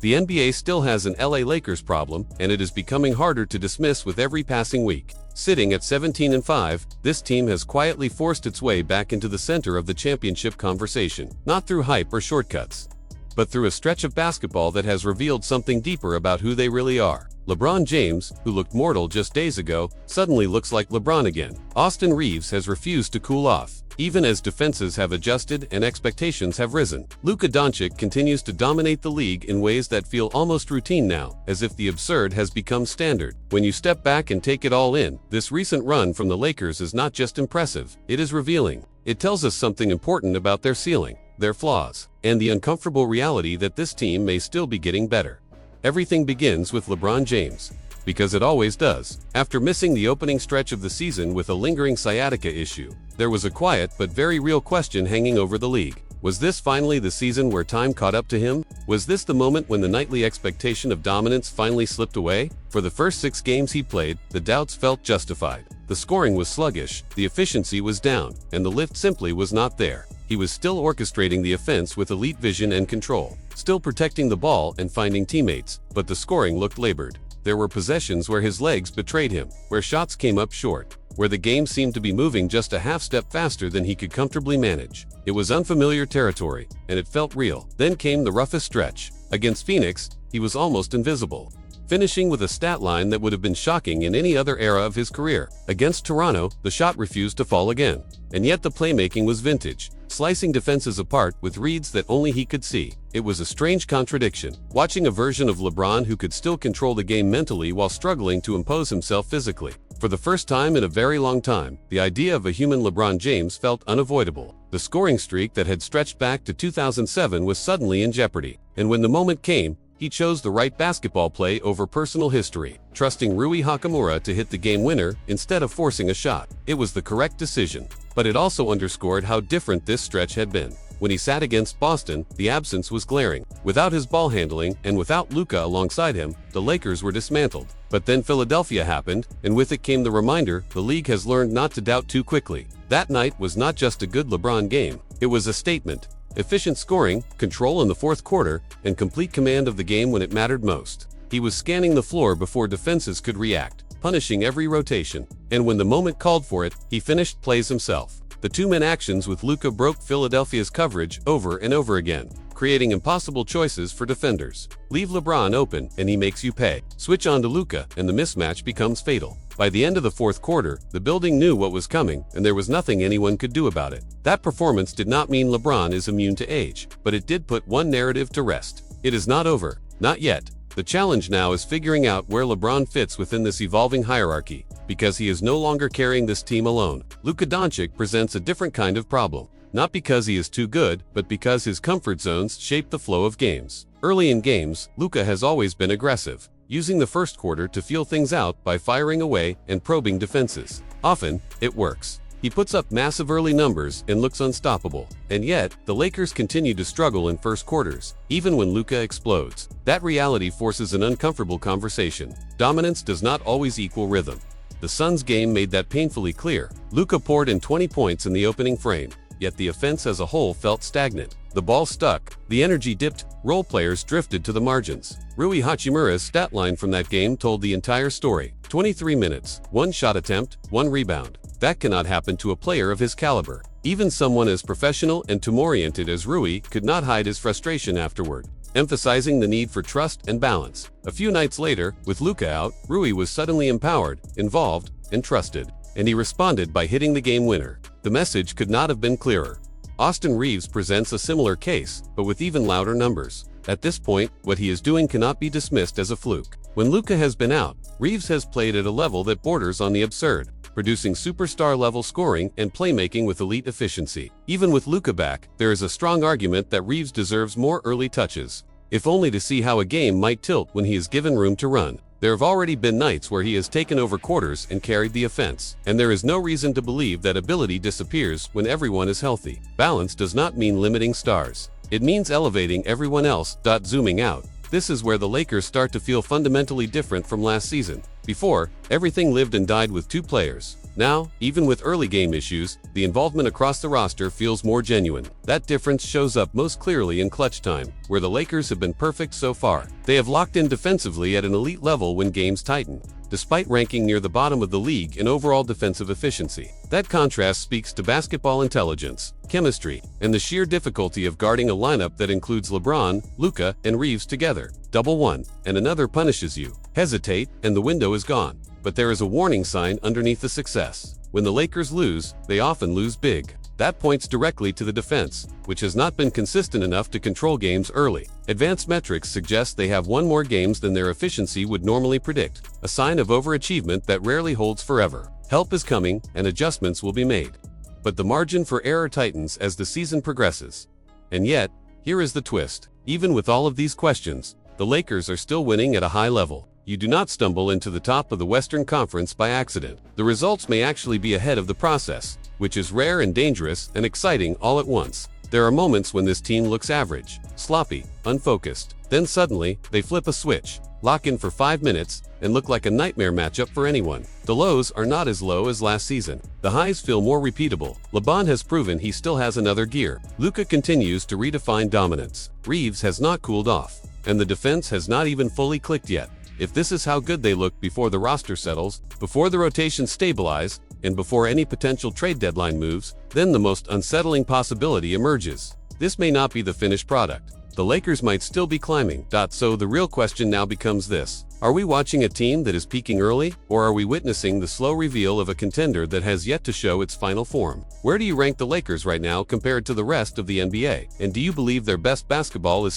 The NBA still has an LA Lakers problem, and it is becoming harder to dismiss with every passing week. Sitting at 17-5, this team has quietly forced its way back into the center of the championship conversation, not through hype or shortcuts, but through a stretch of basketball that has revealed something deeper about who they really are. LeBron James, who looked mortal just days ago, suddenly looks like LeBron again. Austin Reaves has refused to cool off, even as defenses have adjusted and expectations have risen. Luka Dončić continues to dominate the league in ways that feel almost routine now, as if the absurd has become standard. When you step back and take it all in, this recent run from the Lakers is not just impressive, it is revealing. It tells us something important about their ceiling, their flaws, and the uncomfortable reality that this team may still be getting better. Everything begins with LeBron James, because it always does. After missing the opening stretch of the season with a lingering sciatica issue, there was a quiet but very real question hanging over the league. Was this finally the season where time caught up to him? Was this the moment when the nightly expectation of dominance finally slipped away? For the first 6 games he played, the doubts felt justified. The scoring was sluggish, the efficiency was down, and the lift simply was not there. He was still orchestrating the offense with elite vision and control, still protecting the ball and finding teammates, but the scoring looked labored. There were possessions where his legs betrayed him, where shots came up short, where the game seemed to be moving just a half step faster than he could comfortably manage. It was unfamiliar territory, and it felt real. Then came the roughest stretch. Against Phoenix, he was almost invisible, finishing with a stat line that would have been shocking in any other era of his career. Against Toronto, the shot refused to fall again, and yet the playmaking was vintage, slicing defenses apart with reads that only he could see. It was a strange contradiction, watching a version of LeBron who could still control the game mentally while struggling to impose himself physically. For the first time in a very long time, the idea of a human LeBron James felt unavoidable. The scoring streak that had stretched back to 2007 was suddenly in jeopardy, and when the moment came, he chose the right basketball play over personal history, trusting Rui Hachimura to hit the game winner instead of forcing a shot. It was the correct decision, but it also underscored how different this stretch had been. When he sat against Boston, the absence was glaring. Without his ball handling and without Luka alongside him, the Lakers were dismantled. But then Philadelphia happened, and with it came the reminder the league has learned not to doubt too quickly. That night was not just a good LeBron game, it was a statement. Efficient scoring, control in the fourth quarter, and complete command of the game when it mattered most. He was scanning the floor before defenses could react, punishing every rotation. And when the moment called for it, he finished plays himself. The two-man actions with Luka broke Philadelphia's coverage over and over again, creating impossible choices for defenders. Leave LeBron open and he makes you pay. Switch on to Luka and the mismatch becomes fatal. By the end of the fourth quarter, the building knew what was coming and there was nothing anyone could do about it. That performance did not mean LeBron is immune to age, but it did put one narrative to rest. It is not over. Not yet. The challenge now is figuring out where LeBron fits within this evolving hierarchy, because he is no longer carrying this team alone. Luka Dončić presents a different kind of problem. Not because he is too good, but because his comfort zones shape the flow of games. Early in games, Luka has always been aggressive, using the first quarter to feel things out by firing away and probing defenses. Often, it works. He puts up massive early numbers and looks unstoppable. And yet, the Lakers continue to struggle in first quarters, even when Luka explodes. That reality forces an uncomfortable conversation. Dominance does not always equal rhythm. The Suns game made that painfully clear. Luka poured in 20 points in the opening frame, yet the offense as a whole felt stagnant. The ball stuck, the energy dipped, role players drifted to the margins. Rui Hachimura's stat line from that game told the entire story. 23 minutes, 1 shot attempt, 1 rebound. That cannot happen to a player of his caliber. Even someone as professional and team-oriented as Rui could not hide his frustration afterward, emphasizing the need for trust and balance. A few nights later, with Luka out, Rui was suddenly empowered, involved, and trusted, and he responded by hitting the game winner. The message could not have been clearer. Austin Reaves presents a similar case, but with even louder numbers. At this point, what he is doing cannot be dismissed as a fluke. When Luka has been out, Reaves has played at a level that borders on the absurd, producing superstar-level scoring and playmaking with elite efficiency. Even with Luka back, there is a strong argument that Reaves deserves more early touches, if only to see how a game might tilt when he is given room to run. There have already been nights where he has taken over quarters and carried the offense, and there is no reason to believe that ability disappears when everyone is healthy. Balance does not mean limiting stars. It means elevating everyone else. Zooming out. This is where the Lakers start to feel fundamentally different from last season. Before, everything lived and died with two players, Now, even with early game issues, the involvement across the roster feels more genuine. That difference shows up most clearly in clutch time, where the Lakers have been perfect so far. They have locked in defensively at an elite level when games tighten, despite ranking near the bottom of the league in overall defensive efficiency. That contrast speaks to basketball intelligence, chemistry, and the sheer difficulty of guarding a lineup that includes LeBron, Luka, and Reaves together. Double one, and another punishes you. Hesitate, and the window is gone. But there is a warning sign underneath the success. When the Lakers lose, they often lose big. That points directly to the defense, which has not been consistent enough to control games early. Advanced metrics suggest they have won more games than their efficiency would normally predict, a sign of overachievement that rarely holds forever. Help is coming, and adjustments will be made. But the margin for error tightens as the season progresses. And yet, here is the twist. Even with all of these questions, the Lakers are still winning at a high level. You do not stumble into the top of the Western Conference by accident. The results may actually be ahead of the process, which is rare and dangerous and exciting all at once. There are moments when this team looks average, sloppy, unfocused. Then suddenly, they flip a switch, lock in for 5 minutes, and look like a nightmare matchup for anyone. The lows are not as low as last season. The highs feel more repeatable. LeBron has proven he still has another gear. Luka continues to redefine dominance. Reaves has not cooled off, and the defense has not even fully clicked yet. If this is how good they look before the roster settles, before the rotations stabilize, and before any potential trade deadline moves, then the most unsettling possibility emerges. This may not be the finished product. The Lakers might still be climbing. So the real question now becomes this: are we watching a team that is peaking early, or are we witnessing the slow reveal of a contender that has yet to show its final form? Where do you rank the Lakers right now compared to the rest of the NBA? And do you believe their best basketball is